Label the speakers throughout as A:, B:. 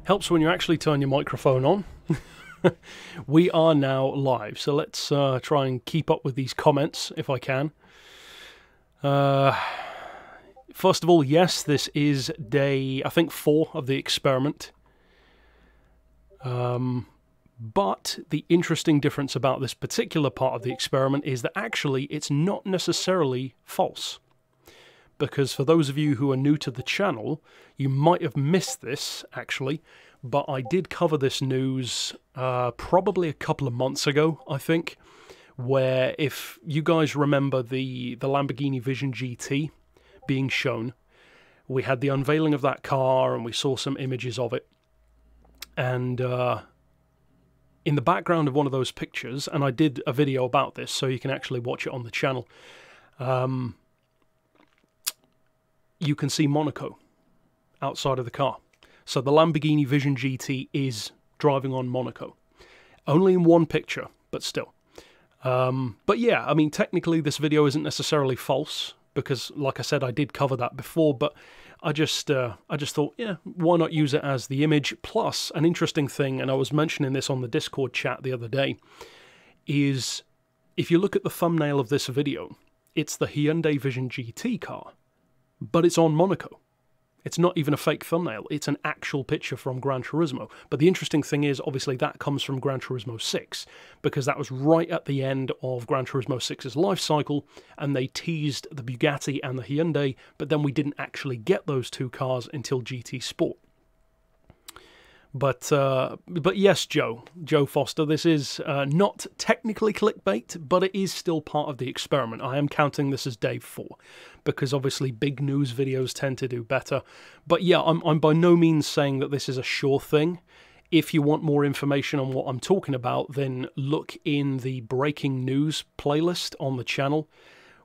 A: Helps when you actually turn your microphone on. We are now live, so let's try and keep up with these comments if I can. First of all, yes, this is day, I think, 4 of the experiment. But the interesting difference about this particular part of the experiment is that actually it's not necessarily false. Because for those of you who are new to the channel, you might have missed this, actually, but I did cover this news probably a couple of months ago, I think, where if you guys remember the Lamborghini Vision GT being shown, we had the unveiling of that car and we saw some images of it. And in the background of one of those pictures, and I did a video about this, so you can actually watch it on the channel, you can see Monaco outside of the car. So the Lamborghini Vision GT is driving on Monaco. Only in one picture, but still. But yeah, I mean, technically this video isn't necessarily false, because like I said, I did cover that before, but I just thought, yeah, why not use it as the image? Plus, an interesting thing, and I was mentioning this on the Discord chat the other day, is if you look at the thumbnail of this video, it's the Hyundai Vision GT car, but it's on Monaco. It's not even a fake thumbnail, it's an actual picture from Gran Turismo. But the interesting thing is, obviously, that comes from Gran Turismo 6, because that was right at the end of Gran Turismo 6's life cycle, and they teased the Bugatti and the Hyundai, but then we didn't actually get those two cars until GT Sport. But yes, Joe Foster, this is not technically clickbait, but it is still part of the experiment. I am counting this as day 4, because obviously big news videos tend to do better. But yeah, I'm by no means saying that this is a sure thing. If you want more information on what I'm talking about, then look in the breaking news playlist on the channel,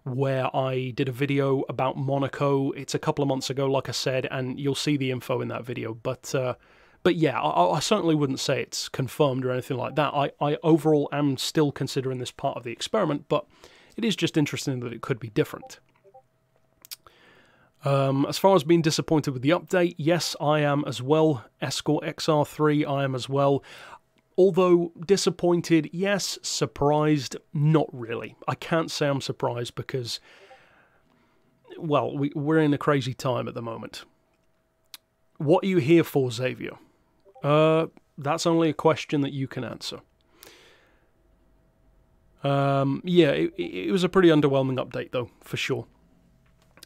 A: where I did a video about Monaco. It's a couple of months ago, like I said, and you'll see the info in that video. But yeah, I certainly wouldn't say it's confirmed or anything like that. I overall am still considering this part of the experiment, but it is just interesting that it could be different. As far as being disappointed with the update, yes, I am as well. Escort XR3, I am as well. Although disappointed, yes. Surprised, not really. I can't say I'm surprised because, well, we're in a crazy time at the moment. What are you here for, Xavier? That's only a question that you can answer. Yeah, it was a pretty underwhelming update, though, for sure.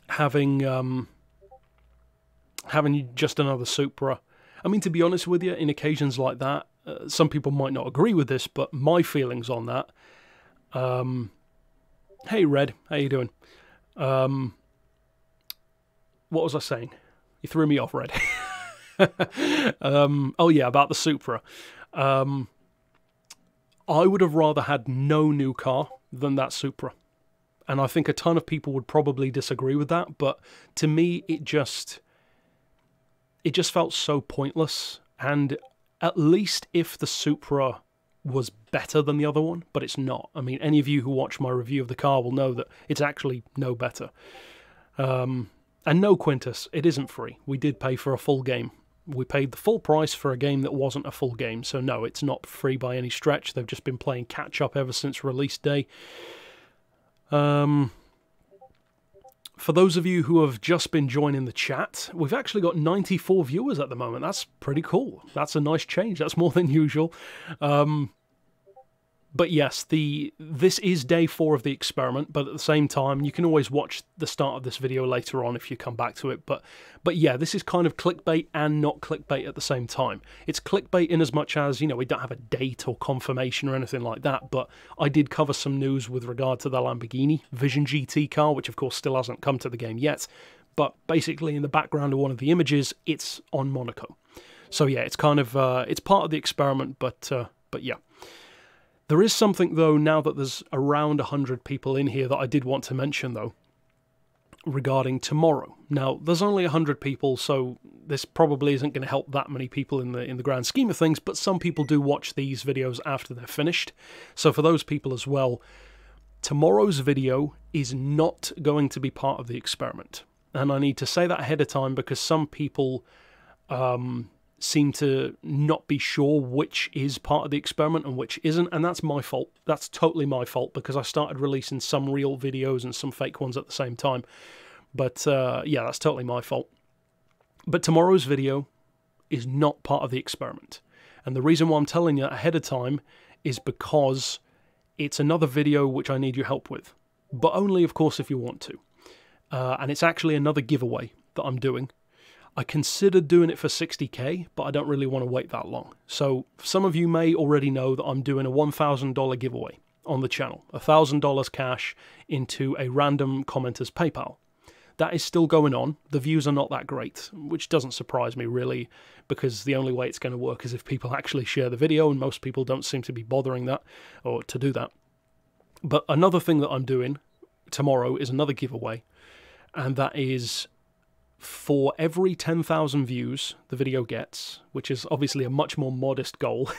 A: Having just another Supra. I mean, to be honest with you, in occasions like that, some people might not agree with this, but my feelings on that... hey, Red, how you doing? What was I saying? You threw me off, Red. Oh yeah, about the Supra. I would have rather had no new car than that Supra. And I think a ton of people would probably disagree with that, but to me it just felt so pointless. And at least if the Supra was better than the other one, but it's not. I mean, any of you who watch my review of the car will know that it's actually no better. And no, Quintus, it isn't free. We did pay for a full game. We paid the full price for a game that wasn't a full game. So no, it's not free by any stretch. They've just been playing catch-up ever since release day. For those of you who have just been joining the chat, we've actually got 94 viewers at the moment. That's pretty cool. That's a nice change. That's more than usual. But yes, this is day 4 of the experiment, but at the same time, you can always watch the start of this video later on if you come back to it. But yeah, this is kind of clickbait and not clickbait at the same time. It's clickbait in as much as, you know, we don't have a date or confirmation or anything like that, but I did cover some news with regard to the Lamborghini Vision GT car, which of course still hasn't come to the game yet. But basically in the background of one of the images, it's on Monaco. So yeah, it's kind of, it's part of the experiment, but yeah. There is something, though, now that there's around 100 people in here that I did want to mention, though, regarding tomorrow. Now, there's only 100 people, so this probably isn't going to help that many people in the grand scheme of things, but some people do watch these videos after they're finished. So for those people as well, tomorrow's video is not going to be part of the experiment. And I need to say that ahead of time because some people seem to not be sure which is part of the experiment and which isn't, and that's my fault. That's totally my fault because I started releasing some real videos and some fake ones at the same time. But yeah, that's totally my fault. But tomorrow's video is not part of the experiment. And the reason why I'm telling you ahead of time is because it's another video which I need your help with. But only, of course, if you want to. And it's actually another giveaway that I'm doing. I considered doing it for 60k, but I don't really want to wait that long. So some of you may already know that I'm doing a $1,000 giveaway on the channel. $1,000 cash into a random commenter's PayPal. That is still going on. The views are not that great, which doesn't surprise me really, because the only way it's going to work is if people actually share the video, and most people don't seem to be bothering that, or to do that. But another thing that I'm doing tomorrow is another giveaway, and that is for every 10,000 views the video gets, which is obviously a much more modest goal,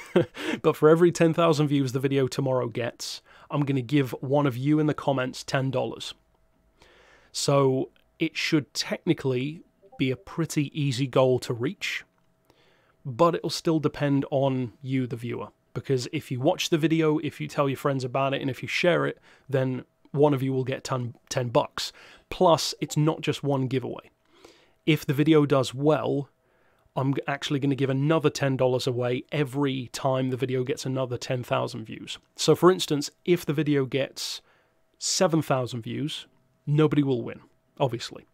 A: but for every 10,000 views the video tomorrow gets, I'm going to give one of you in the comments $10. So it should technically be a pretty easy goal to reach, but it'll still depend on you, the viewer, because if you watch the video, if you tell your friends about it, and if you share it, then one of you will get 10 bucks. Plus, it's not just one giveaway. If the video does well, I'm actually going to give another $10 away every time the video gets another 10,000 views. So for instance, if the video gets 7,000 views, nobody will win, obviously.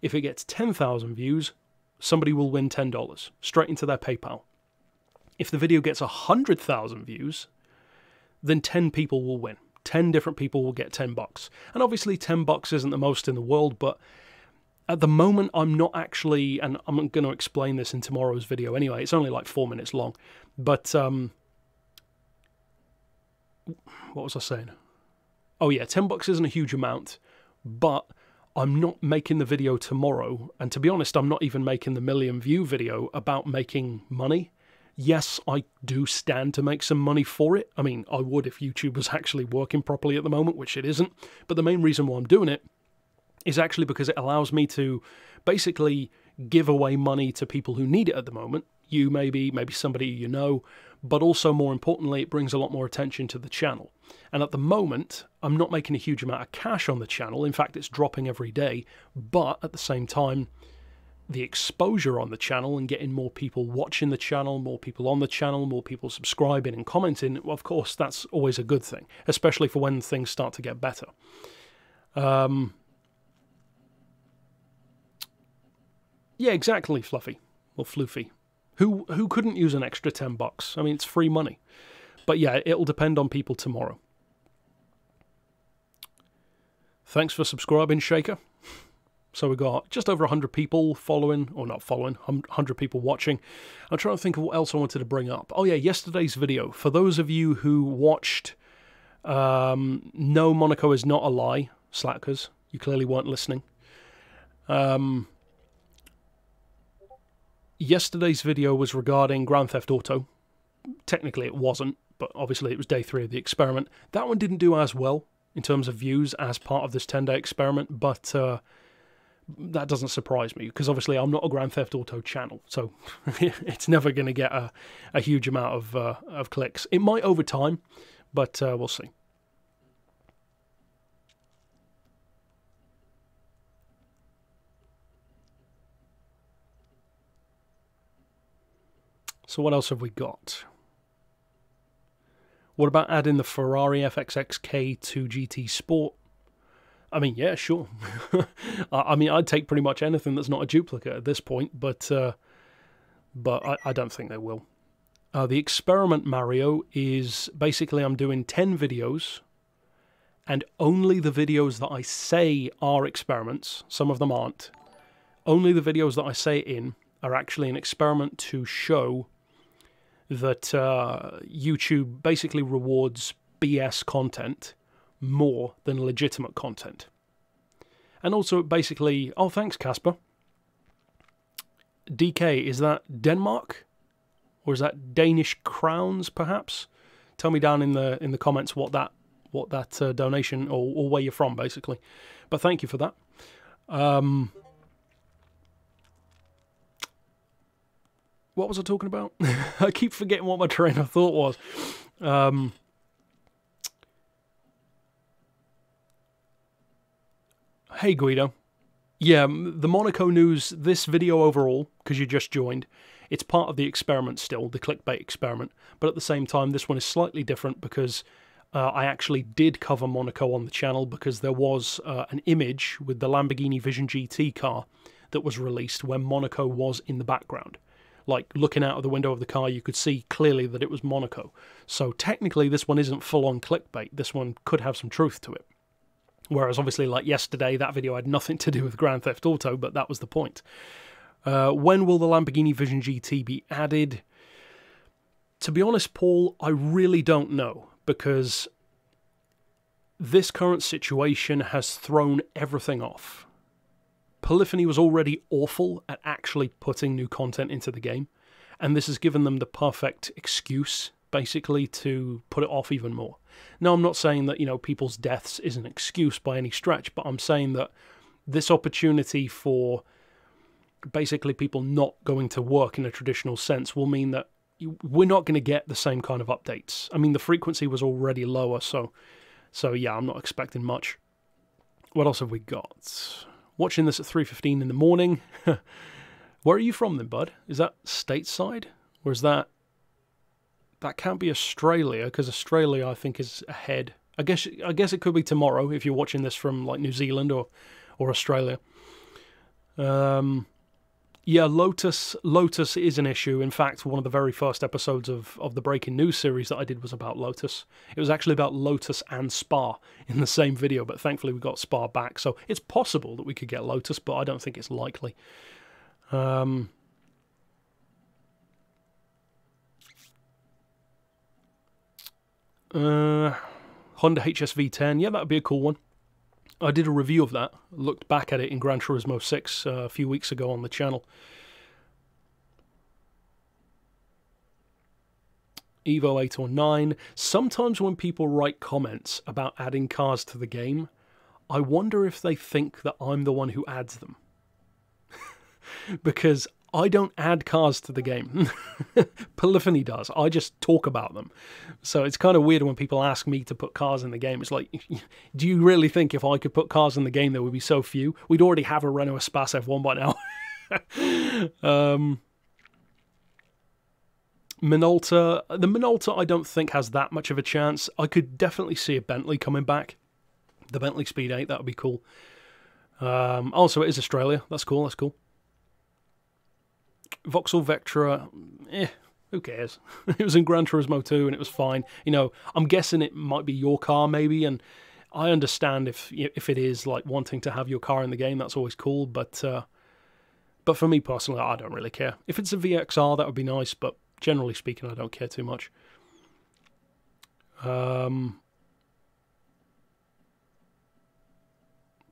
A: If it gets 10,000 views, somebody will win $10 straight into their PayPal. If the video gets 100,000 views, then 10 people will win. 10 different people will get 10 bucks. And obviously 10 bucks isn't the most in the world, but at the moment, I'm not actually, and I'm going to explain this in tomorrow's video anyway, it's only like 4 minutes long, but, what was I saying? Oh yeah, 10 bucks isn't a huge amount, but I'm not making the video tomorrow, and to be honest, I'm not even making the million view video about making money. Yes, I do stand to make some money for it. I mean, I would if YouTube was actually working properly at the moment, which it isn't, but the main reason why I'm doing it is actually because it allows me to basically give away money to people who need it at the moment. You maybe somebody you know, but also more importantly, it brings a lot more attention to the channel. And at the moment, I'm not making a huge amount of cash on the channel. In fact, it's dropping every day. But at the same time, the exposure on the channel and getting more people watching the channel, more people on the channel, more people subscribing and commenting, well, of course, that's always a good thing, especially for when things start to get better. Yeah, exactly, Fluffy. Or Floofy. Who couldn't use an extra 10 bucks? I mean, it's free money. But yeah, it'll depend on people tomorrow. Thanks for subscribing, Shaker. So we got just over 100 people following, or not following, 100 people watching. I'm trying to think of what else I wanted to bring up. Oh yeah, yesterday's video. For those of you who watched No, Monaco is not a lie, slackers. You clearly weren't listening. Yesterday's video was regarding Grand Theft Auto. Technically it wasn't, but obviously it was day 3 of the experiment. That one didn't do as well in terms of views as part of this 10-day experiment, but that doesn't surprise me, because obviously I'm not a Grand Theft Auto channel, so it's never going to get a huge amount of clicks. It might over time, but we'll see. So what else have we got? What about adding the Ferrari FXXK to GT Sport? I mean, yeah, sure. I mean, I'd take pretty much anything that's not a duplicate at this point, but I don't think they will. The experiment, Mario, is basically I'm doing 10 videos, and only the videos that I say are experiments, some of them aren't, only the videos that I say in are actually an experiment to show that YouTube basically rewards BS content more than legitimate content. And also basically, oh thanks Casper. DK, is that Denmark? Or is that Danish crowns perhaps? Tell me down in the comments what that donation or where you're from basically. But thank you for that. What was I talking about? I keep forgetting what my train of thought was. Hey Guido. Yeah, the Monaco news, this video overall, because you just joined, it's part of the experiment still, the clickbait experiment, but at the same time this one is slightly different because I actually did cover Monaco on the channel because there was an image with the Lamborghini Vision GT car that was released when Monaco was in the background. Like, looking out of the window of the car, you could see clearly that it was Monaco. So technically, this one isn't full-on clickbait. This one could have some truth to it. Whereas, obviously, like yesterday, that video had nothing to do with Grand Theft Auto, but that was the point. When will the Lamborghini Vision GT be added? To be honest, Paul, I really don't know, because this current situation has thrown everything off. Polyphony was already awful at actually putting new content into the game, and this has given them the perfect excuse, basically, to put it off even more. Now, I'm not saying that, you know, people's deaths is an excuse by any stretch, but I'm saying that this opportunity for basically people not going to work in a traditional sense will mean that we're not going to get the same kind of updates. I mean, the frequency was already lower, so yeah, I'm not expecting much. What else have we got? Watching this at 3:15 in the morning. Where are you from then, bud? Is that stateside? Or is that... That can't be Australia, because Australia, I think, is ahead. I guess it could be tomorrow, if you're watching this from, like, New Zealand or Australia. Yeah, Lotus is an issue. In fact, one of the very first episodes of the Breaking News series that I did was about Lotus. It was actually about Lotus and Spa in the same video, but thankfully we got Spa back. So it's possible that we could get Lotus, but I don't think it's likely. Honda Hs V10, yeah, that would be a cool one. I did a review of that, looked back at it in Gran Turismo 6 a few weeks ago on the channel. Evo 8 or 9. Sometimes when people write comments about adding cars to the game, I wonder if they think that I'm the one who adds them. Because I don't add cars to the game. Polyphony does. I just talk about them. So it's kind of weird when people ask me to put cars in the game. It's like, do you really think if I could put cars in the game there would be so few? We'd already have a Renault Espace F1 by now. Minolta. The Minolta I don't think has that much of a chance. I could definitely see a Bentley coming back. The Bentley Speed 8, that would be cool. Also, it is Australia. That's cool, that's cool. Vauxhall Vectra, who cares? It was in Gran Turismo 2 and it was fine. You know, I'm guessing it might be your car maybe, and I understand if it is like wanting to have your car in the game, that's always cool, but for me personally, I don't really care. If it's a VXR, that would be nice, but generally speaking, I don't care too much.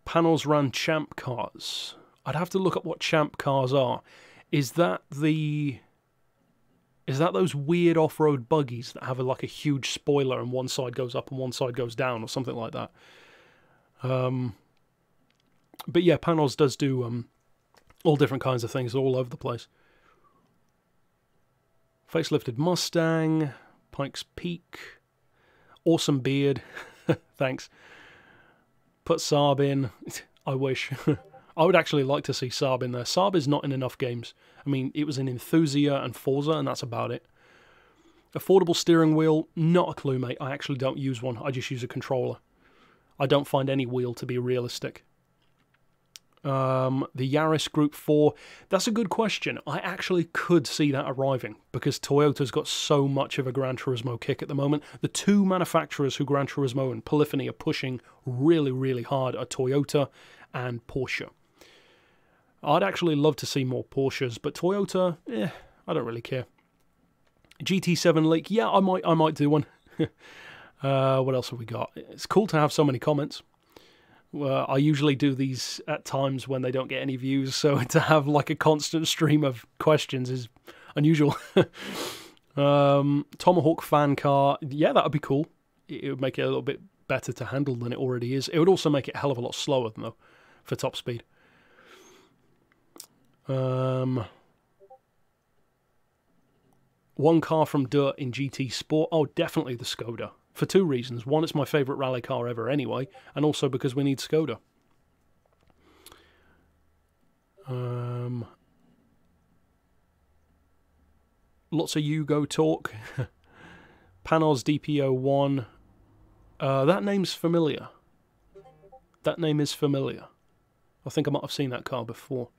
A: Panels ran Champ cars. I'd have to look up what Champ cars are. Is that those weird off-road buggies that have like a huge spoiler and one side goes up and one side goes down or something like that? But yeah, Pajamas does do all different kinds of things all over the place. Facelifted Mustang, Pikes Peak, awesome beard, thanks. Put Saab in, I wish. I would actually like to see Saab in there. Saab is not in enough games. I mean, it was in Enthusia and Forza, and that's about it. Affordable steering wheel, not a clue, mate. I actually don't use one. I just use a controller. I don't find any wheel to be realistic. The Yaris Group 4, that's a good question. I actually could see that arriving, because Toyota's got so much of a Gran Turismo kick at the moment. The two manufacturers who Gran Turismo and Polyphony are pushing really, really hard are Toyota and Porsche. I'd actually love to see more Porsches, but Toyota, I don't really care. GT7 leak, yeah, I might do one. What else have we got? It's cool to have so many comments. I usually do these at times when they don't get any views, so to have like a constant stream of questions is unusual. Tomahawk fan car, yeah, that would be cool. It would make it a little bit better to handle than it already is. It would also make it a hell of a lot slower, though, for top speed. One car from Dirt in GT Sport. Oh, definitely the Skoda. For two reasons. One, it's my favourite rally car ever anyway, and also because we need Skoda. Lots of Yugo talk. Panos DPO1. That name's familiar. That name is familiar. I think I might have seen that car before.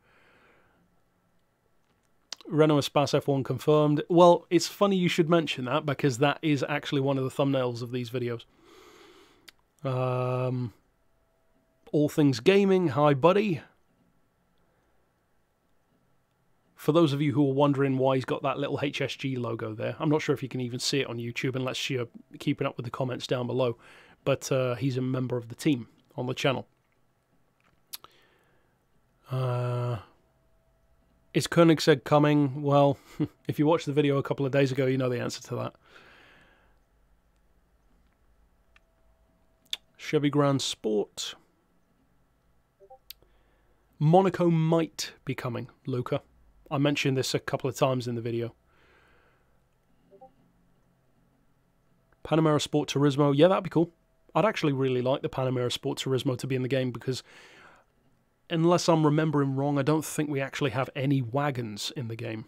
A: Renault Espace F1 confirmed. Well, it's funny you should mention that, because that is actually one of the thumbnails of these videos. All Things Gaming, hi buddy. For those of you who are wondering why he's got that little HSG logo there, I'm not sure if you can even see it on YouTube unless you're keeping up with the comments down below, but he's a member of the team on the channel. Is Koenigsegg coming? Well, if you watched the video a couple of days ago, you know the answer to that. Chevy Grand Sport. Monaco might be coming, Luca. I mentioned this a couple of times in the video. Panamera Sport Turismo. Yeah, that'd be cool. I'd actually really like the Panamera Sport Turismo to be in the game, because unless I'm remembering wrong, I don't think we actually have any wagons in the game.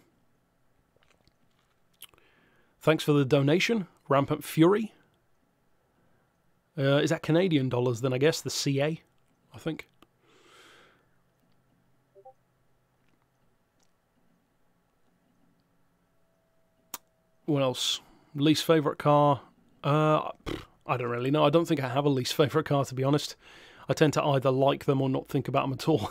A: Thanks for the donation. Rampant Fury. Is that Canadian dollars then, I guess? The CA, I think. What else? Least favourite car? I don't really know. I don't think I have a least favourite car, to be honest. I tend to either like them or not think about them at all.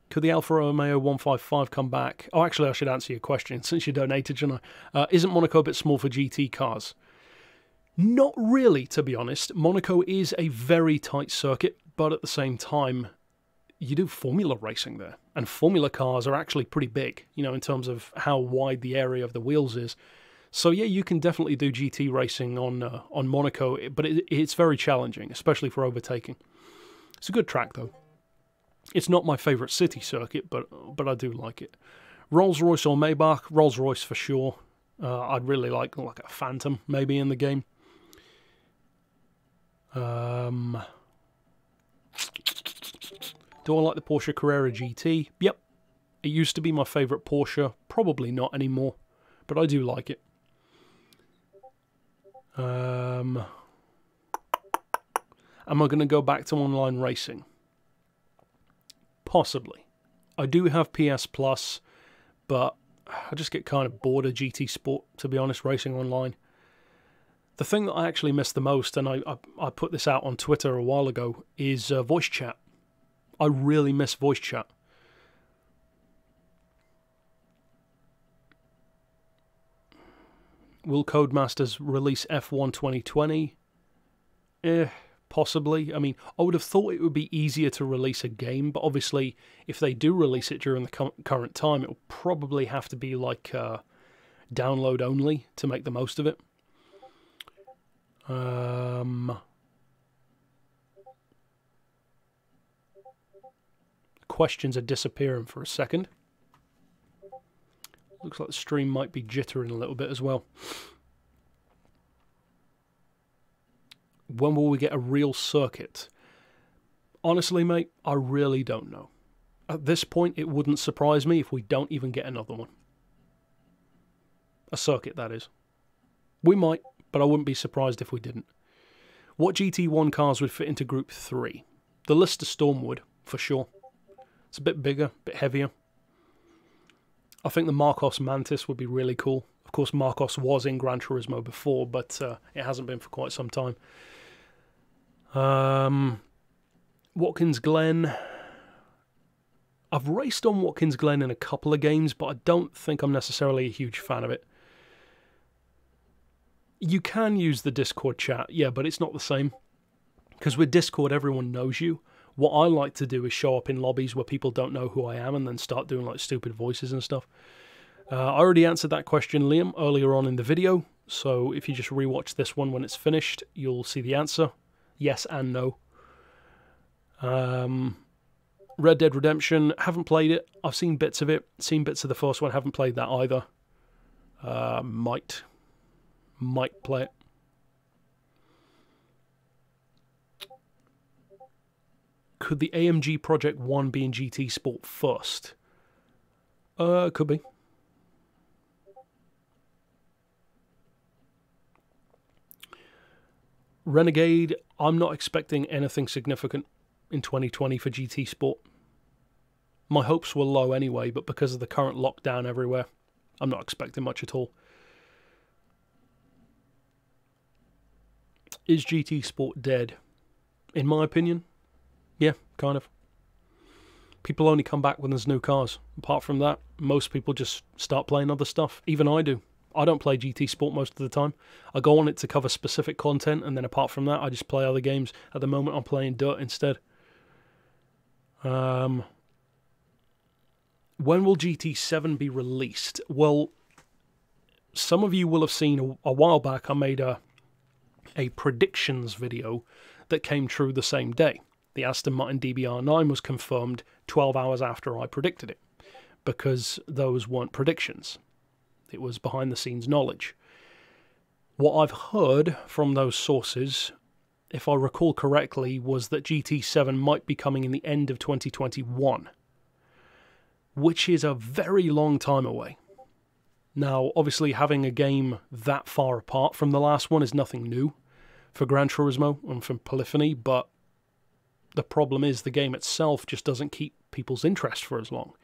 A: Could the Alfa Romeo 155 come back? Oh, actually, I should answer your question since you donated, shouldn't I? Isn't Monaco a bit small for GT cars? Not really, to be honest. Monaco is a very tight circuit, but at the same time, you do Formula racing there. And Formula cars are actually pretty big, you know, in terms of how wide the area of the wheels is. So yeah, you can definitely do GT racing on Monaco, but it's very challenging, especially for overtaking. It's a good track though. It's not my favourite city circuit, but I do like it. Rolls-Royce or Maybach? Rolls-Royce for sure. I'd really like a Phantom maybe in the game. Do I like the Porsche Carrera GT? Yep. It used to be my favourite Porsche. Probably not anymore, but I do like it. Am I going to go back to online racing? Possibly. I do have PS Plus, but I just get kind of bored of GT Sport, to be honest, racing online. The thing that I actually miss the most, and I put this out on Twitter a while ago, is voice chat. I really miss voice chat. Will Codemasters release F1 2020? Possibly. I mean, I would have thought it would be easier to release a game, but obviously, if they do release it during the current time, it will probably have to be like download only to make the most of it. questions are disappearing for a second. Looks like the stream might be jittering a little bit as well. When will we get a real circuit? Honestly, mate, I really don't know. At this point, it wouldn't surprise me if we don't even get another one. A circuit, that is. We might, but I wouldn't be surprised if we didn't. What GT1 cars would fit into Group 3? The Lister Storm would, for sure. It's a bit bigger, a bit heavier. I think the Marcos Mantis would be really cool. Of course, Marcos was in Gran Turismo before, but it hasn't been for quite some time. Watkins Glen. I've raced on Watkins Glen in a couple of games, but I don't think I'm necessarily a huge fan of it. You can use the Discord chat, yeah, but it's not the same. Because with Discord, everyone knows you. What I like to do is show up in lobbies where people don't know who I am and then start doing like stupid voices and stuff. I already answered that question, Liam, earlier on in the video. So if you just rewatch this one when it's finished, you'll see the answer. Yes and no. Red Dead Redemption, haven't played it. I've seen bits of it. Seen bits of the first one, haven't played that either. Might play it. Could the AMG Project 1 be in GT Sport first? Could be. Renegade, I'm not expecting anything significant in 2020 for GT Sport. My hopes were low anyway, but because of the current lockdown everywhere, I'm not expecting much at all. Is GT Sport dead? In my opinion, yeah, kind of. People only come back when there's new cars. Apart from that, most people just start playing other stuff. Even I do. I don't play GT Sport most of the time. I go on it to cover specific content, and then apart from that, I just play other games. At the moment, I'm playing Dirt instead. When will GT7 be released? Well, some of you will have seen a while back I made a predictions video that came true the same day. The Aston Martin DBR9 was confirmed 12 hours after I predicted it, because those weren't predictions. It was behind-the-scenes knowledge. What I've heard from those sources, if I recall correctly, was that GT7 might be coming in the end of 2021, which is a very long time away. Now, obviously, having a game that far apart from the last one is nothing new for Gran Turismo and for Polyphony, but the problem is the game itself just doesn't keep people's interest for as long.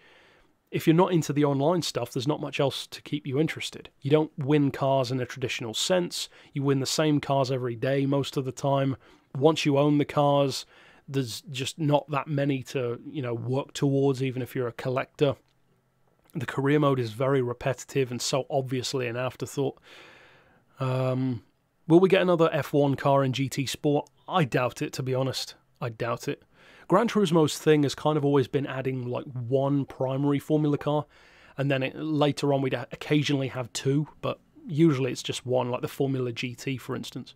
A: If you're not into the online stuff, there's not much else to keep you interested. You don't win cars in a traditional sense. You win the same cars every day most of the time. Once you own the cars, there's just not that many to, work towards, even if you're a collector. The career mode is very repetitive and so obviously an afterthought. Will we get another F1 car in GT Sport? I doubt it, to be honest. I doubt it. Gran Turismo's thing has kind of always been adding like one primary Formula car, and then later on we'd occasionally have two, but usually it's just one, like the Formula GT, for instance.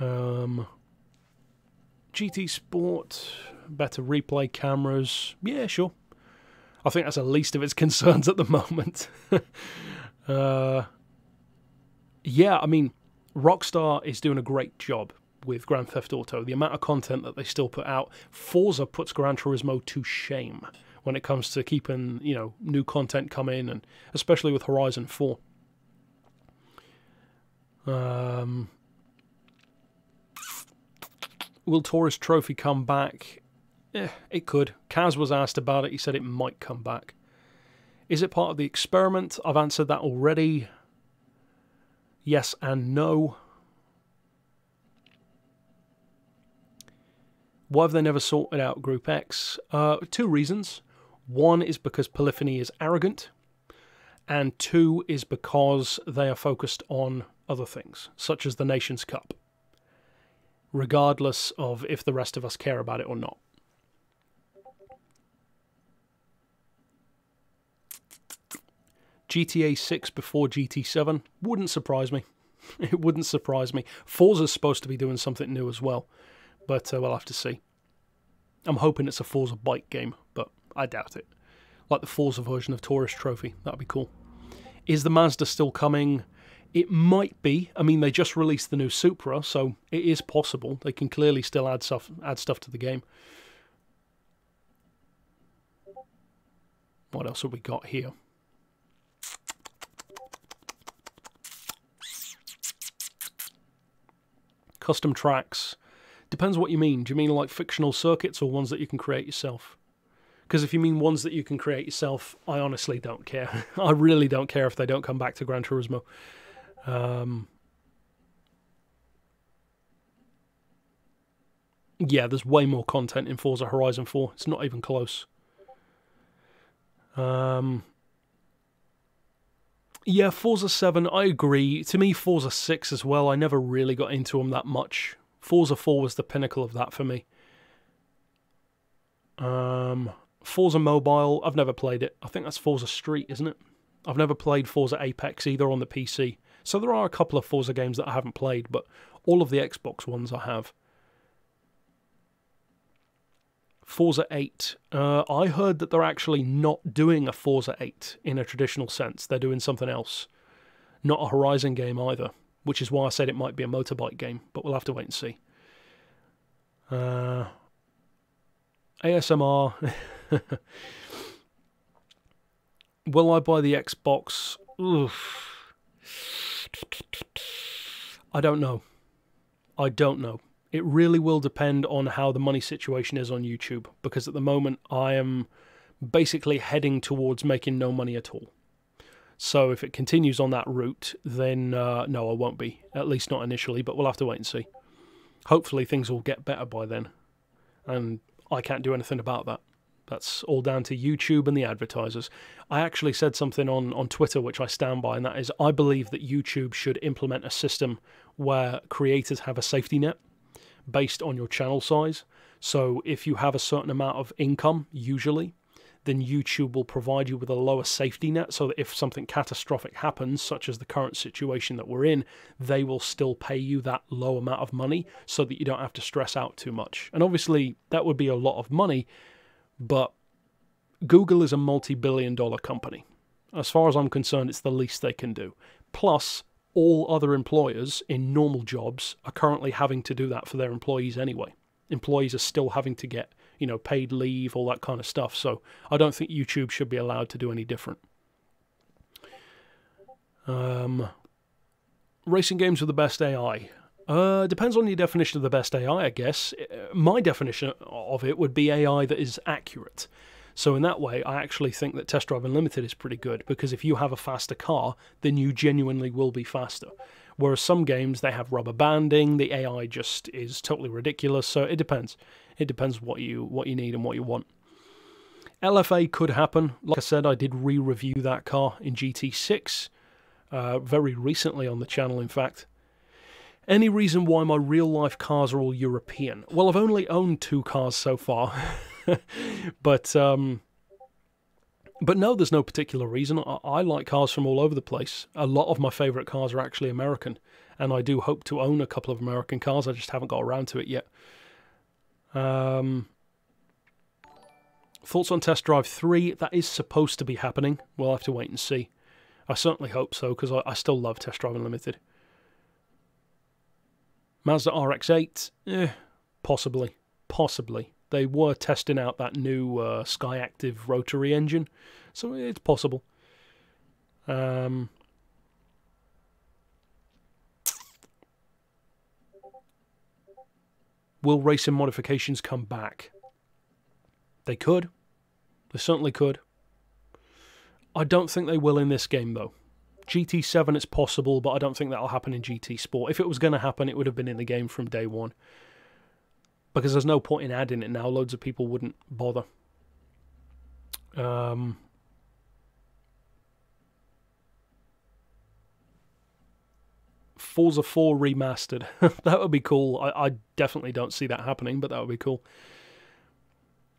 A: GT Sport, better replay cameras. Yeah, sure. I think that's the least of its concerns at the moment. Yeah, I mean, Rockstar is doing a great job with Grand Theft Auto. The amount of content that they still put out. Forza puts Gran Turismo to shame when it comes to keeping, new content coming, and especially with Horizon 4. Will Taurus Trophy come back? It could. Kaz was asked about it. He said it might come back. Is it part of the experiment? I've answered that already. Yes and no. Why have they never sorted out Group X? 2 reasons. One is because Polyphony is arrogant, and 2 is because they are focused on other things, such as the Nations Cup, regardless of if the rest of us care about it or not. GTA 6 before GT7 wouldn't surprise me. It wouldn't surprise me. Forza's supposed to be doing something new as well, but we'll have to see. I'm hoping it's a Forza bike game, but I doubt it. Like the Forza version of Tourist Trophy. That'd be cool. Is the Mazda still coming? It might be. I mean, they just released the new Supra, so it is possible. They can clearly still add stuff to the game. What else have we got here? Custom tracks. Depends what you mean. Do you mean like fictional circuits or ones that you can create yourself? Because if you mean ones that you can create yourself, I honestly don't care. I really don't care if they don't come back to Gran Turismo. Yeah, there's way more content in Forza Horizon 4. It's not even close. Yeah, Forza 7, I agree. To me, Forza 6 as well, I never really got into them that much. Forza 4 was the pinnacle of that for me. Forza Mobile, I've never played it. I think that's Forza Street, isn't it? I've never played Forza Apex either on the PC. So there are a couple of Forza games that I haven't played, but all of the Xbox ones I have. Forza 8. I heard that they're actually not doing a Forza 8 in a traditional sense. They're doing something else. Not a Horizon game either, which is why I said it might be a motorbike game, but we'll have to wait and see. ASMR. Will I buy the Xbox? Oof. I don't know. I don't know. It really will depend on how the money situation is on YouTube, because at the moment I am basically heading towards making no money at all. So if it continues on that route, then no, I won't be. At least not initially, but we'll have to wait and see. Hopefully things will get better by then. And I can't do anything about that. That's all down to YouTube and the advertisers. I actually said something on Twitter which I stand by, and that is I believe that YouTube should implement a system where creators have a safety net based on your channel size. So if you have a certain amount of income, usually, then YouTube will provide you with a lower safety net so that if something catastrophic happens, such as the current situation that we're in, they will still pay you that low amount of money so that you don't have to stress out too much. And obviously, that would be a lot of money, but Google is a multi-billion-dollar company. As far as I'm concerned, it's the least they can do. Plus, all other employers in normal jobs are currently having to do that for their employees anyway. Employees are still having to get, you know, paid leave, all that kind of stuff. So I don't think YouTube should be allowed to do any different. Racing games with the best AI. Depends on your definition of the best AI, I guess. My definition of it would be AI that is accurate. So in that way, I actually think that Test Drive Unlimited is pretty good, because if you have a faster car, then you genuinely will be faster. Whereas some games, they have rubber banding, the AI just is totally ridiculous, so it depends. It depends what you need and what you want. LFA could happen. Like I said, I did re-review that car in GT6, very recently on the channel, in fact. Any reason why my real-life cars are all European? Well, I've only owned 2 cars so far. But no, there's no particular reason. I like cars from all over the place. A lot of my favourite cars are actually American, and I do hope to own a couple of American cars. I just haven't got around to it yet. Thoughts on Test Drive 3? That is supposed to be happening. We'll have to wait and see. I certainly hope so, because I still love Test Drive Unlimited. Mazda RX-8? Possibly. Possibly. They were testing out that new Skyactiv rotary engine, so it's possible. Will racing modifications come back? They could. They certainly could. I don't think they will in this game, though. GT7, it's possible, but I don't think that'll happen in GT Sport. If it was going to happen, it would have been in the game from day one. Because there's no point in adding it now. Loads of people wouldn't bother. Forza 4 remastered. That would be cool. I definitely don't see that happening, but that would be cool.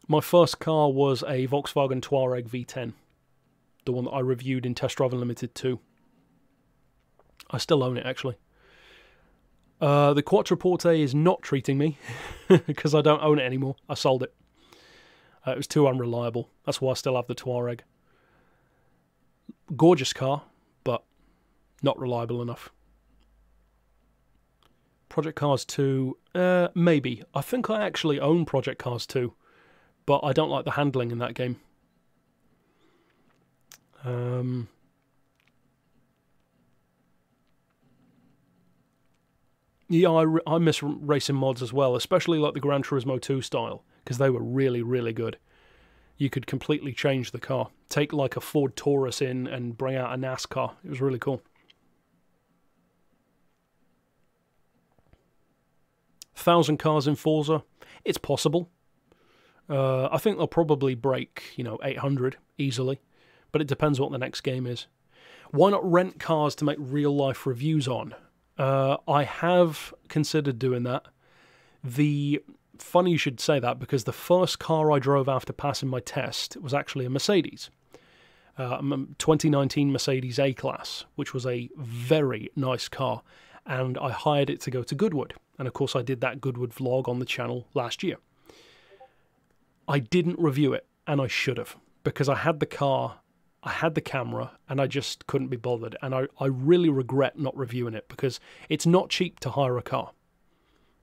A: My first car was a Volkswagen Touareg V10. The one that I reviewed in Test Drive Unlimited 2. I still own it, actually. The Quattroporte is not treating me, because I don't own it anymore. I sold it. It was too unreliable. That's why I still have the Touareg. Gorgeous car, but not reliable enough. Project Cars 2, maybe. I think I actually own Project Cars 2, but I don't like the handling in that game. Yeah, I miss racing mods as well, especially like the Gran Turismo 2 style, because they were really, really good. You could completely change the car. Take like a Ford Taurus in and bring out a NASCAR. It was really cool. 1,000 cars in Forza. It's possible. I think they'll probably break, 800 easily. But it depends what the next game is. Why not rent cars to make real-life reviews on? I have considered doing that. Funny you should say that, because the first car I drove after passing my test was actually a Mercedes. 2019 Mercedes A-Class, which was a very nice car. And I hired it to go to Goodwood. And of course I did that Goodwood vlog on the channel last year. I didn't review it, and I should have. Because I had the car, I had the camera, and I just couldn't be bothered. And I really regret not reviewing it, because it's not cheap to hire a car.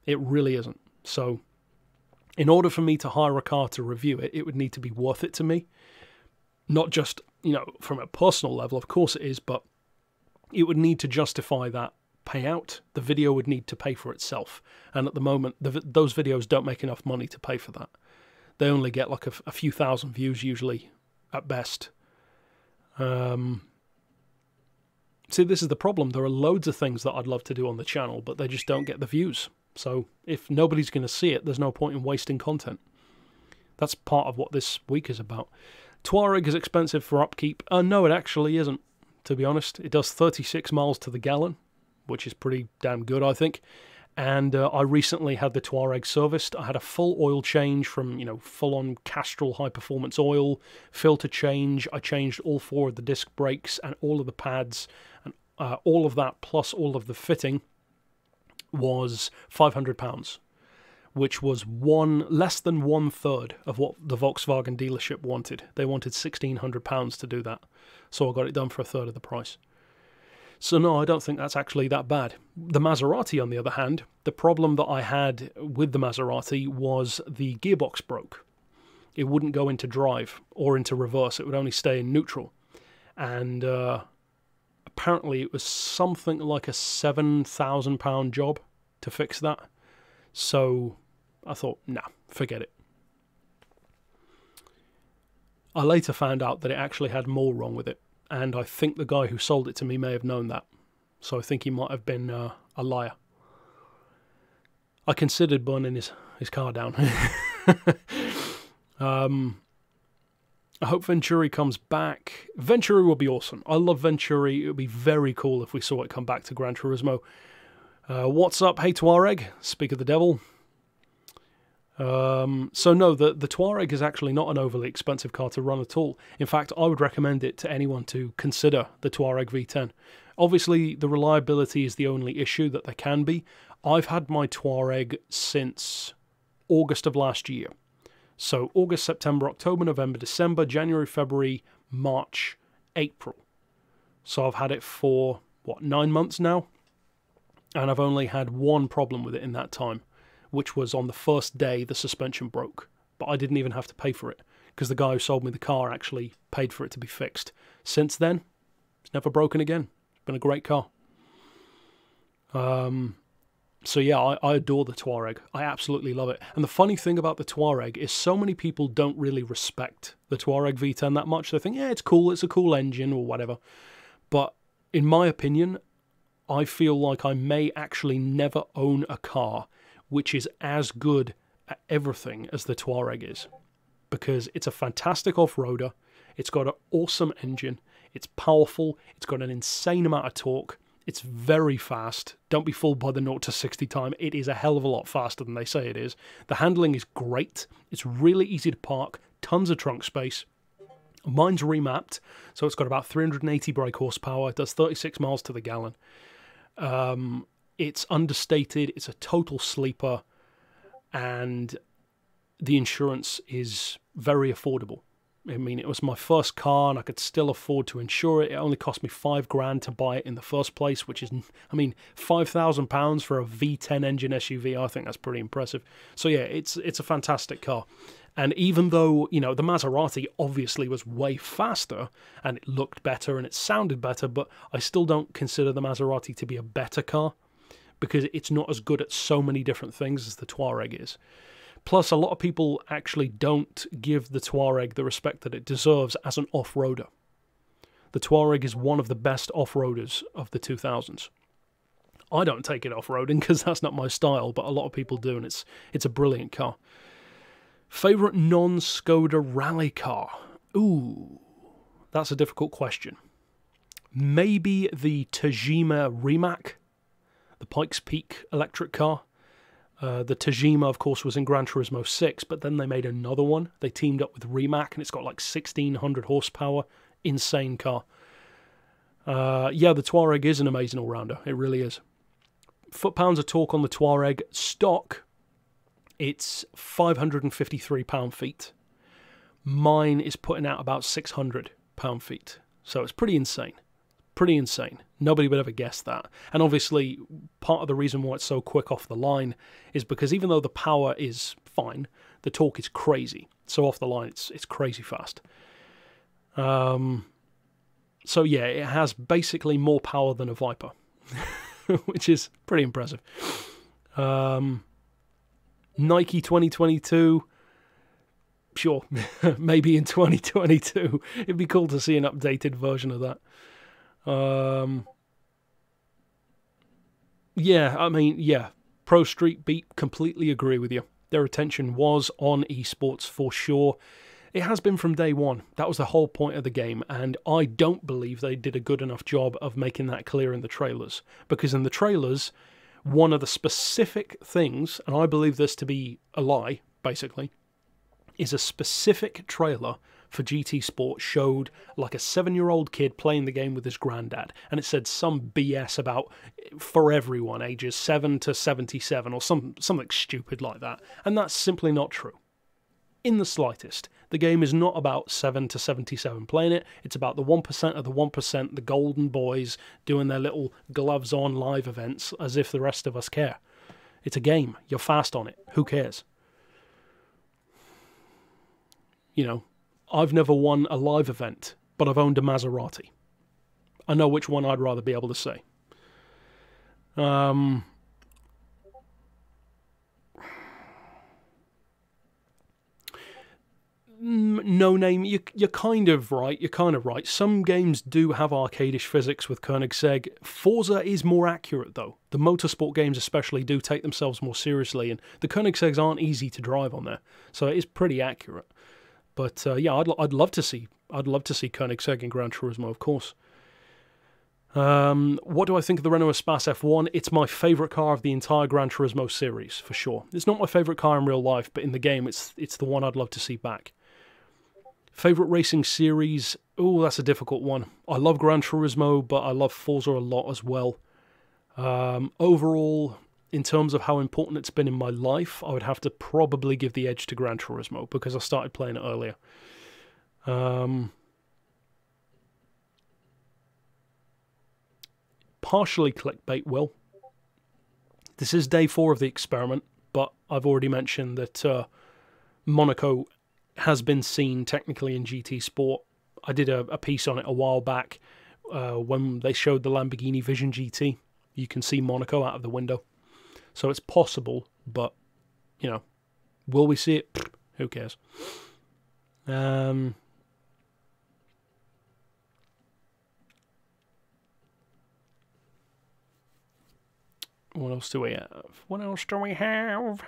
A: It really isn't. So, in order for me to hire a car to review it, it would need to be worth it to me. Not just, from a personal level, of course it is, but it would need to justify that payout. The video would need to pay for itself. And at the moment, those videos don't make enough money to pay for that. They only get like a few thousand views usually, at best. See, this is the problem. There are loads of things that I'd love to do on the channel, but they just don't get the views. So if nobody's going to see it, there's no point in wasting content. That's part of what this week is about. Touareg is expensive for upkeep. No, it actually isn't, to be honest. It does 36 miles to the gallon, which is pretty damn good, I think. And I recently had the Touareg serviced. I had a full oil change from, full-on Castrol high-performance oil, filter change. I changed all 4 of the disc brakes and all of the pads. And all of that, plus all of the fitting, was £500, which was less than 1/3 of what the Volkswagen dealership wanted. They wanted £1,600 to do that. So I got it done for 1/3 of the price. So no, I don't think that's actually that bad. The Maserati, on the other hand, the problem that I had with the Maserati was the gearbox broke. It wouldn't go into drive or into reverse. It would only stay in neutral. And apparently it was something like a £7,000 job to fix that. So I thought, nah, forget it. I later found out that it actually had more wrong with it. And I think the guy who sold it to me may have known that. So I think he might have been a liar. I considered burning his car down. I hope Venturi comes back. Venturi will be awesome. I love Venturi. It would be very cool if we saw it come back to Gran Turismo. What's up? Hey, Touareg. Speak of the devil. So no, the Touareg is actually not an overly expensive car to run at all. In fact, I would recommend it to anyone to consider the Touareg V10. Obviously, the reliability is the only issue that there can be. I've had my Touareg since August of last year. So August, September, October, November, December, January, February, March, April. So I've had it for, 9 months now? And I've only had one problem with it in that time, which was on the first day the suspension broke. But I didn't even have to pay for it, because the guy who sold me the car actually paid for it to be fixed. Since then, it's never broken again. It's been a great car. So yeah, I adore the Touareg. I absolutely love it. And the funny thing about the Touareg is so many people don't really respect the Touareg V10 that much. They think, yeah, it's cool, it's a cool engine or whatever. But in my opinion, I feel like I may actually never own a car which is as good at everything as the Touareg is. Because it's a fantastic off-roader, it's got an awesome engine, it's powerful, it's got an insane amount of torque, it's very fast. Don't be fooled by the 0 to 60 time, it is a hell of a lot faster than they say it is. The handling is great, it's really easy to park, tons of trunk space. Mine's remapped, so it's got about 380 brake horsepower, it does 36 miles to the gallon. It's understated, it's a total sleeper, and the insurance is very affordable. I mean, it was my first car and I could still afford to insure it. It only cost me $5,000 to buy it in the first place, which is, I mean, £5,000 for a V10 engine SUV. I think that's pretty impressive. So yeah, it's a fantastic car. And even though, you know, the Maserati obviously was way faster and it looked better and it sounded better, but I still don't consider the Maserati to be a better car because it's not as good at so many different things as the Touareg is. Plus, a lot of people actually don't give the Touareg the respect that it deserves as an off-roader. The Touareg is one of the best off-roaders of the 2000s. I don't take it off-roading because that's not my style, but a lot of people do, and it's a brilliant car. Favourite non-Skoda rally car? Ooh, that's a difficult question. Maybe the Tajima Rimac, the Pikes Peak electric car. The Tajima, of course, was in Gran Turismo 6, but then they made another one. They teamed up with Rimac, and it's got like 1,600 horsepower. Insane car. Yeah, the Touareg is an amazing all-rounder. It really is. Foot-pounds of torque on the Touareg. Stock, it's 553 pound-feet. Mine is putting out about 600 pound-feet. So it's pretty insane. Pretty insane. Nobody would ever guess that. And obviously, part of the reason why it's so quick off the line is because even though the power is fine, the torque is crazy. So off the line, it's crazy fast. So yeah, it has basically more power than a Viper, which is pretty impressive. Nike 2022, sure, maybe in 2022. It'd be cool to see an updated version of that. Yeah, I mean, yeah, Pro Street Beat, completely agree with you. Their attention was on esports for sure. It has been from day one. That was the whole point of the game, and I don't believe they did a good enough job of making that clear in the trailers. Because in the trailers, one of the specific things, and I believe this to be a lie, basically, is a specific trailer for GT Sport showed like a 7-year-old kid playing the game with his granddad, and it said some BS about for everyone ages 7 to 77 or something stupid like that, and that's simply not true. In the slightest. The game is not about 7 to 77 playing it, it's about the 1% of the 1%, the golden boys doing their little gloves on live events as if the rest of us care. It's a game, you're fast on it, who cares? You know, I've never won a live event, but I've owned a Maserati. I know which one I'd rather be able to say. No name, you're kind of right, Some games do have arcadish physics with Koenigsegg. Forza is more accurate, though. The motorsport games especially do take themselves more seriously, and the Koenigsegg's aren't easy to drive on there, so it is pretty accurate. But yeah, I'd love to see Koenigsegg in Gran Turismo, of course. What do I think of the Renault Espace F1? It's my favourite car of the entire Gran Turismo series, for sure. It's not my favourite car in real life, but in the game, it's the one I'd love to see back. Favourite racing series? Oh, that's a difficult one. I love Gran Turismo, but I love Forza a lot as well. Overall, in terms of how important it's been in my life, I would have to probably give the edge to Gran Turismo, because I started playing it earlier. Partially clickbait, Will. This is day 4 of the experiment, but I've already mentioned that Monaco has been seen technically in GT Sport. I did a piece on it a while back when they showed the Lamborghini Vision GT. You can see Monaco out of the window. So it's possible, but, you know, will we see it? Pfft, who cares? What else do we have? What else do we have?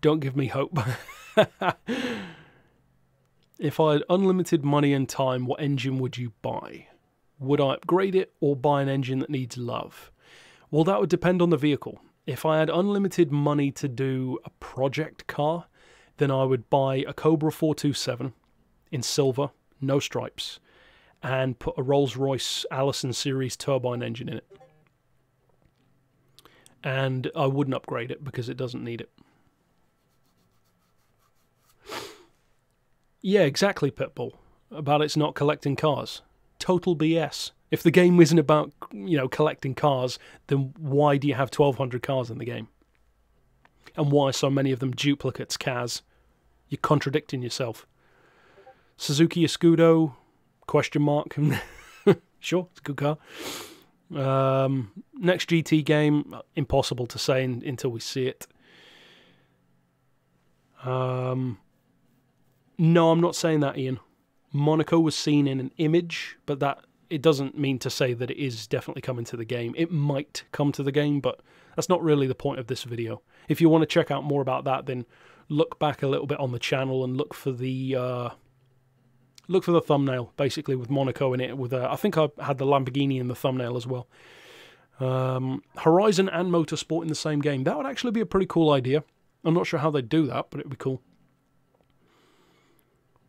A: Don't give me hope. If I had unlimited money and time, what engine would you buy? Would I upgrade it or buy an engine that needs love? Well, that would depend on the vehicle. If I had unlimited money to do a project car, then I would buy a Cobra 427 in silver, no stripes, and put a Rolls-Royce Allison Series turbine engine in it. and I wouldn't upgrade it because it doesn't need it. Yeah, exactly, Pitbull. About it's not collecting cars. Total BS. If the game isn't about, you know, collecting cars, then why do you have 1,200 cars in the game? And why so many of them duplicates, Kaz? You're contradicting yourself. Suzuki Escudo, question mark. Sure, it's a good car. Next GT game, impossible to say until we see it. No, I'm not saying that, Ian. Monaco was seen in an image, but that it doesn't mean to say that it is definitely coming to the game. It might come to the game, but that's not really the point of this video. If you want to check out more about that, then look back a little bit on the channel and look for the thumbnail, basically, with Monaco in it. With I think I had the Lamborghini in the thumbnail as well. Horizon and Motorsport in the same game. That would actually be a pretty cool idea. I'm not sure how they'd do that, but it'd be cool.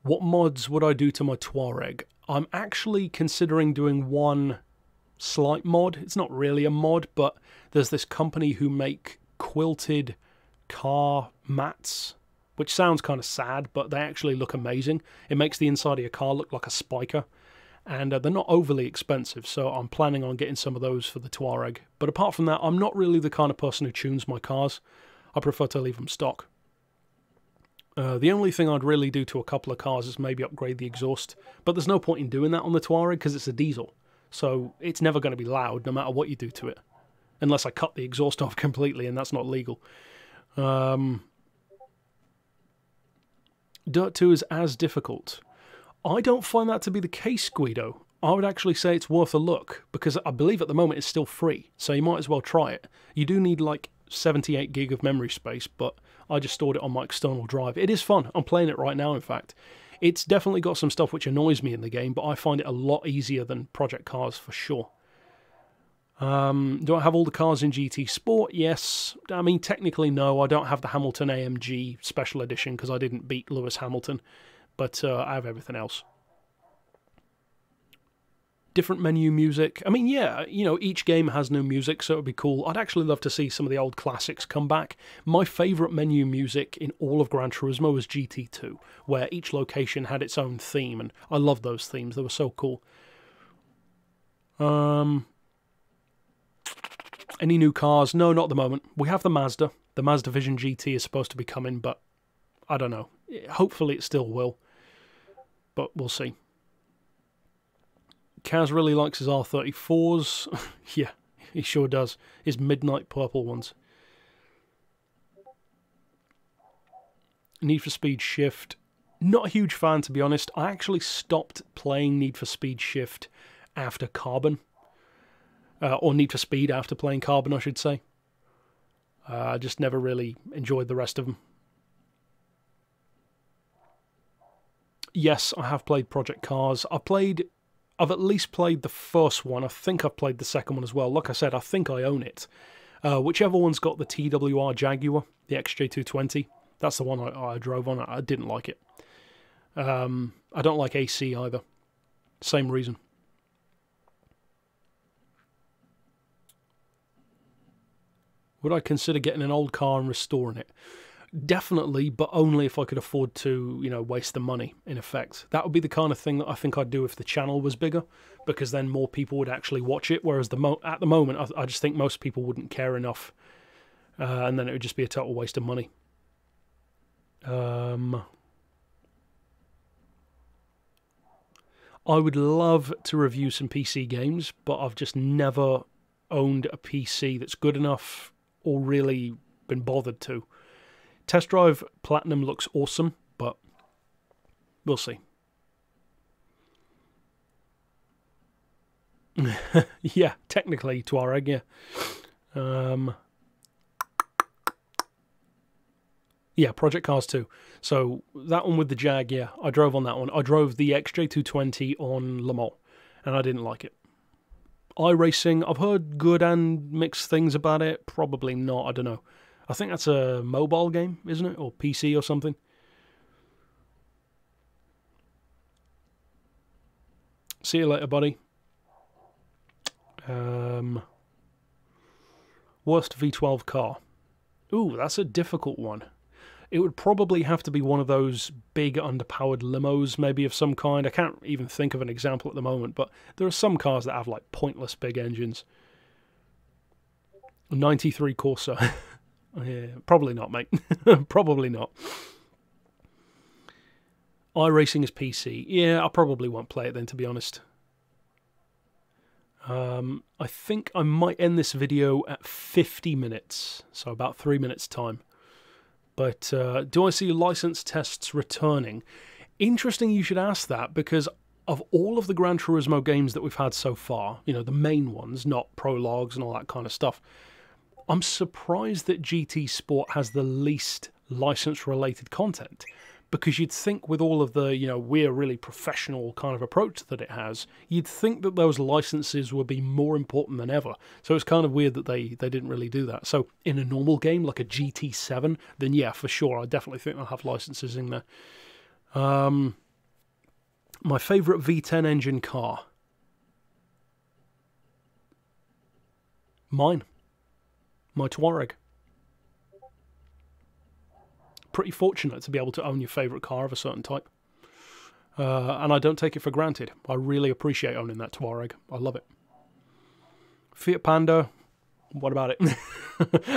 A: What mods would I do to my Touareg? I'm actually considering doing one slight mod. It's not really a mod, but there's this company who make quilted car mats, which sounds kind of sad, but they actually look amazing. It makes the inside of your car look like a spiker, and they're not overly expensive, so I'm planning on getting some of those for the Touareg. But apart from that, I'm not really the kind of person who tunes my cars. I prefer to leave them stock. The only thing I'd really do to a couple of cars is maybe upgrade the exhaust, but there's no point in doing that on the Touareg because it's a diesel, so it's never going to be loud no matter what you do to it, unless I cut the exhaust off completely, and that's not legal. Dirt 2 is as difficult. I don't find that to be the case, Guido. I would actually say it's worth a look, because I believe at the moment it's still free, so you might as well try it. You do need like 78 gig of memory space, but I just stored it on my external drive. It is fun. I'm playing it right now, in fact. It's definitely got some stuff which annoys me in the game, but I find it a lot easier than Project Cars for sure. Do I have all the cars in GT Sport? Yes. I mean, technically no. I don't have the Hamilton AMG Special Edition because I didn't beat Lewis Hamilton, but I have everything else. Different menu music. I mean, yeah, you know, each game has new music, so it would be cool. I'd actually love to see some of the old classics come back. My favourite menu music in all of Gran Turismo was GT2, where each location had its own theme, and I love those themes. They were so cool. Any new cars? No, not at the moment. We have the Mazda. The Mazda Vision GT is supposed to be coming, but I don't know. Hopefully it still will, but we'll see. Kaz really likes his R34s. Yeah, he sure does. His midnight purple ones. Need for Speed Shift. Not a huge fan, to be honest. I actually stopped playing Need for Speed Shift after Carbon. Or Need for Speed after playing Carbon, I should say. I just never really enjoyed the rest of them. Yes, I have played Project Cars. I've at least played the first one. I think I've played the second one as well. Like I said, I think I own it. Whichever one's got the TWR Jaguar, the XJ220, that's the one I drove on. I didn't like it. I don't like AC either. Same reason. Would I consider getting an old car and restoring it? Definitely, but only if I could afford to, you know, waste the money, in effect. That would be the kind of thing that I think I'd do if the channel was bigger, because then more people would actually watch it, whereas at the moment, I just think most people wouldn't care enough, and then it would just be a total waste of money. I would love to review some PC games, but I've just never owned a PC that's good enough or really been bothered to. Test Drive Platinum looks awesome, but we'll see. Yeah, technically Touareg, yeah. Yeah, Project Cars 2. So that one with the Jag, yeah, I drove on that one. I drove the XJ220 on Le Mans, and I didn't like it. iRacing, I've heard good and mixed things about it. Probably not, I don't know. I think that's a mobile game, isn't it? Or PC or something. See you later, buddy. Worst V12 car. Ooh, that's a difficult one. It would probably have to be one of those big underpowered limos, maybe of some kind. I can't even think of an example at the moment, but there are some cars that have like pointless big engines. 93 Corsa. Yeah, probably not, mate. Probably not. iRacing is PC. Yeah, I probably won't play it then, to be honest. I think I might end this video at 50 minutes, so about 3 minutes time. But do I see license tests returning? Interesting you should ask that, because of all of the Gran Turismo games that we've had so far, you know, the main ones, not prologues and all that kind of stuff, I'm surprised that GT Sport has the least license-related content. Because you'd think with all of the, you know, we're really professional kind of approach that it has, you'd think that those licenses would be more important than ever. So it's kind of weird that they didn't really do that. So in a normal game, like a GT7, then yeah, for sure, I definitely think they'll have licenses in there. My favourite V10 engine car. Mine. My Touareg. Pretty fortunate to be able to own your favourite car of a certain type. And I don't take it for granted. I really appreciate owning that Touareg. I love it. Fiat Panda, what about it?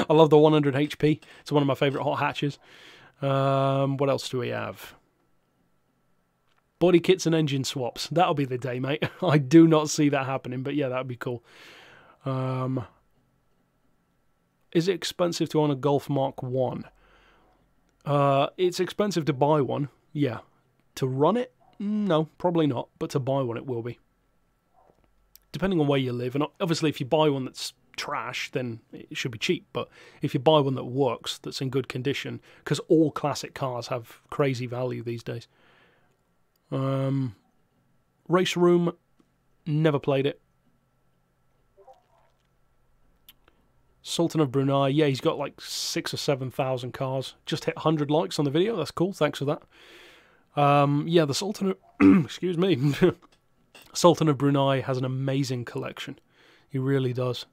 A: I love the 100 HP. It's one of my favourite hot hatches. What else do we have? Body kits and engine swaps. That'll be the day, mate. I do not see that happening, but yeah, that would be cool. Is it expensive to own a Golf Mark 1? It's expensive to buy one, yeah. To run it? No, probably not, but to buy one it will be. Depending on where you live, and obviously if you buy one that's trash, then it should be cheap, but if you buy one that works, that's in good condition, because all classic cars have crazy value these days. Race Room, never played it. Sultan of Brunei, yeah, he's got like 6,000 or 7,000 cars. Just hit 100 likes on the video, that's cool, thanks for that. Yeah, the Sultan of... excuse me. Sultan of Brunei has an amazing collection. He really does.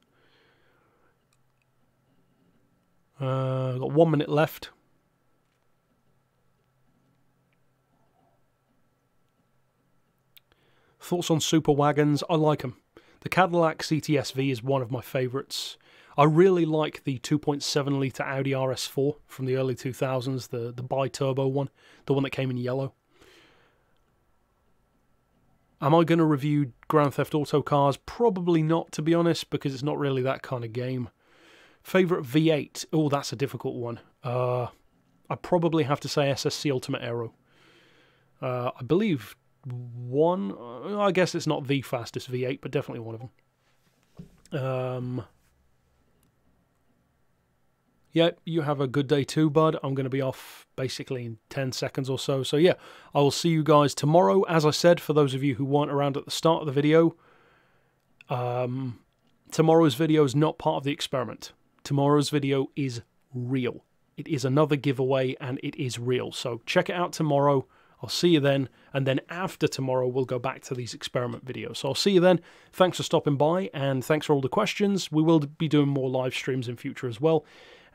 A: Got 1 minute left. Thoughts on super wagons? I like them. The Cadillac CTS V is one of my favourites. I really like the 2.7 litre Audi RS4 from the early 2000s, the bi-turbo one, the one that came in yellow. Am I going to review Grand Theft Auto cars? Probably not, to be honest, because it's not really that kind of game. Favourite V8? Oh, that's a difficult one. I probably have to say SSC Ultimate Aero. I believe one... I guess it's not the fastest V8, but definitely one of them. Yeah, you have a good day too, bud. I'm going to be off basically in 10 seconds or so. So yeah, I will see you guys tomorrow. As I said, for those of you who weren't around at the start of the video, tomorrow's video is not part of the experiment. Tomorrow's video is real. It is another giveaway and it is real. So check it out tomorrow. I'll see you then. And then after tomorrow, we'll go back to these experiment videos. So I'll see you then. Thanks for stopping by and thanks for all the questions. We will be doing more live streams in future as well.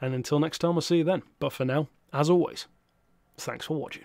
A: And until next time, I'll see you then. But for now, as always, thanks for watching.